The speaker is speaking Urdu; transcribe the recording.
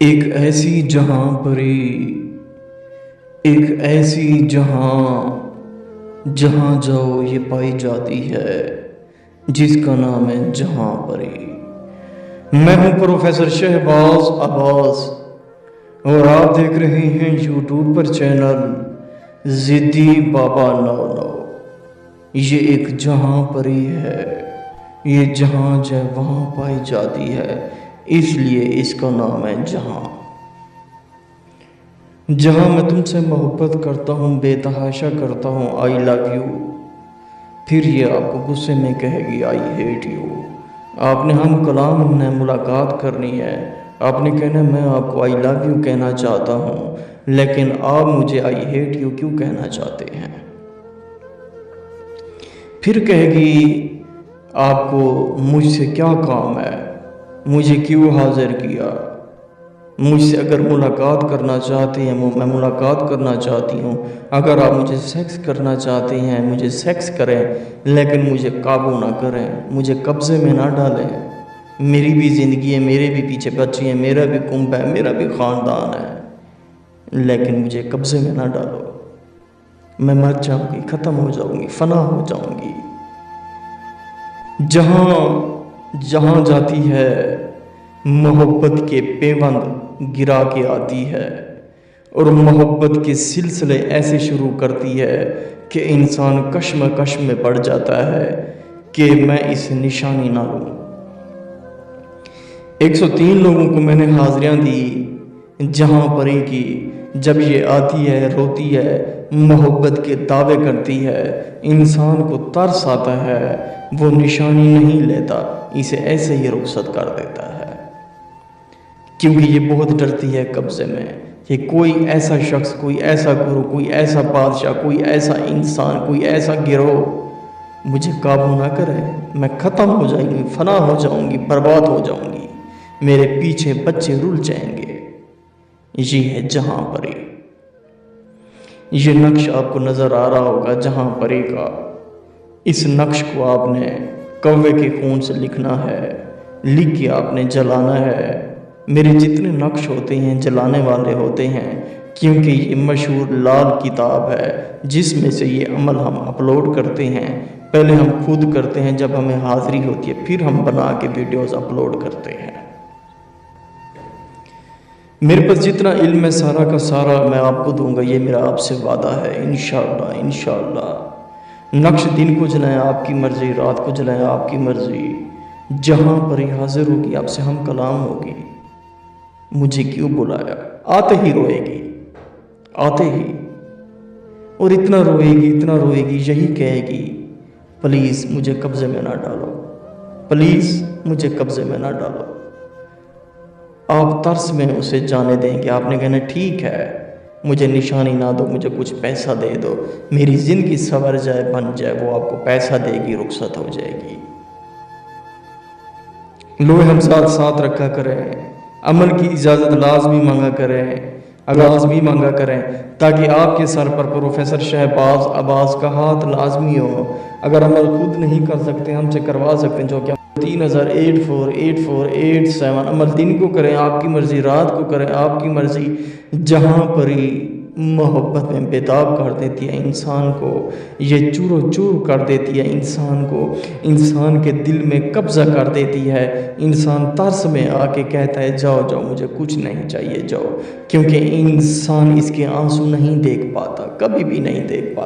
ایک ایسی جہاں پری، ایک ایسی جہاں جاؤ یہ پائی جاتی ہے، جس کا نام ہے جہاں پری۔ میں ہوں پروفیسر شہباز عباس اور آپ دیکھ رہے ہیں یوٹیوب پر چینل ضدی بابا 99۔ یہ ایک جہاں پری ہے، یہ جہاں جو وہاں پائی جاتی ہے، اس لیے اس کا نام ہے جہاں۔ جہاں میں تم سے محبت کرتا ہوں، بے تحاشا کرتا ہوں، آئی لو یو، پھر یہ آپ کو غصے میں کہے گی آئی ہیٹ یو۔ آپ نے ہم کلام نے ملاقات کرنی ہے، آپ نے کہنا میں آپ کو آئی لو یو کہنا چاہتا ہوں، لیکن آپ مجھے آئی ہیٹ یو کیوں کہنا چاہتے ہیں؟ پھر کہے گی آپ کو مجھ سے کیا کام ہے، مجھے کیوں حاضر کیا؟ مجھ سے اگر ملاقات کرنا چاہتے ہیں میں ملاقات کرنا چاہتی ہوں، اگر آپ مجھے سیکس کرنا چاہتے ہیں مجھے سیکس کریں، لیکن مجھے قابو نہ کریں، مجھے قبضے میں نہ ڈالیں۔ میری بھی زندگی ہے، میرے بھی پیچھے بچے ہیں، میرا بھی کنبہ ہے، میرا بھی خاندان ہے، لیکن مجھے قبضے میں نہ ڈالو۔ میں مر جاؤں گی، ختم ہو جاؤں گی، فنا ہو جاؤں گی۔ جہاں جاتی ہے محبت کے پیوند گرا کے آتی ہے، اور محبت کے سلسلے ایسے شروع کرتی ہے کہ انسان کشمکش میں پڑ جاتا ہے کہ میں اس نشانی نہ لوں۔ 103 لوگوں کو میں نے حاضریاں دی جہاں پری کی۔ جب یہ آتی ہے، روتی ہے، محبت کے دعوے کرتی ہے، انسان کو ترس آتا ہے، وہ نشانی نہیں لیتا، اسے ایسے ہی رخصت کر دیتا ہے، کیونکہ یہ بہت ڈرتی ہے قبضے میں کہ کوئی ایسا شخص، کوئی ایسا گرو، کوئی ایسا بادشاہ، کوئی ایسا انسان، کوئی ایسا گروہ مجھے قابو نہ کرے، میں ختم ہو جائیں گی، فنا ہو جاؤں گی، برباد ہو جاؤں گی، میرے پیچھے بچے رل جائیں گے۔ یہ ہے جہاں پری۔ یہ نقش آپ کو نظر آ رہا ہوگا جہاں پری کا۔ اس نقش کو آپ نے کوے کے خون سے لکھنا ہے، لکھ کے آپ نے جلانا ہے۔ میرے جتنے نقش ہوتے ہیں جلانے والے ہوتے ہیں، کیونکہ یہ مشہور لال کتاب ہے جس میں سے یہ عمل ہم اپلوڈ کرتے ہیں۔ پہلے ہم خود کرتے ہیں، جب ہمیں حاضری ہوتی ہے پھر ہم بنا کے ویڈیوز اپلوڈ کرتے ہیں۔ میرے پاس جتنا علم ہے سارا کا سارا میں آپ کو دوں گا، یہ میرا آپ سے وعدہ ہے، انشاءاللہ انشاءاللہ۔ نقش دن کو جلائیں آپ کی مرضی، رات کو جلائیں آپ کی مرضی، جہاں پری حاضر ہوگی، آپ سے ہم کلام ہوگی۔ مجھے کیوں بلایا؟ آتے ہی روئے گی، آتے ہی، اور اتنا روئے گی، اتنا روئے گی، یہی کہے گی پلیز مجھے قبضے میں نہ ڈالو، پلیز مجھے قبضے میں نہ ڈالو۔ آپ ترس میں اسے جانے دیں گے، آپ نے کہنا ٹھیک ہے، مجھے نشانی نہ دو، مجھے کچھ پیسہ دے دو، میری زندگی سنور جائے، بن جائے، وہ آپ کو پیسہ دے گی، رخصت ہو جائے گی۔ لوہے ہم ساتھ رکھا کریں، عمل کی اجازت لازمی مانگا کریں، لازمی مانگا کریں، تاکہ آپ کے سر پر پروفیسر شہباز عباس کا ہاتھ لازمی ہو۔ اگر عمل خود نہیں کر سکتے، ہم سے کروا سکتے ہیں، جو کہ 30848487 عمل دن کو کریں آپ کی مرضی، رات کو کریں آپ کی مرضی۔ جہاں پری محبت میں بیتاب کر دیتی ہے انسان کو، یہ چور و چور کر دیتی ہے انسان کو، انسان کے دل میں قبضہ کر دیتی ہے۔ انسان ترس میں آ کے کہتا ہے جاؤ جاؤ، مجھے کچھ نہیں چاہیے، جاؤ، کیونکہ انسان اس کے آنسو نہیں دیکھ پاتا، کبھی بھی نہیں دیکھ پاتا۔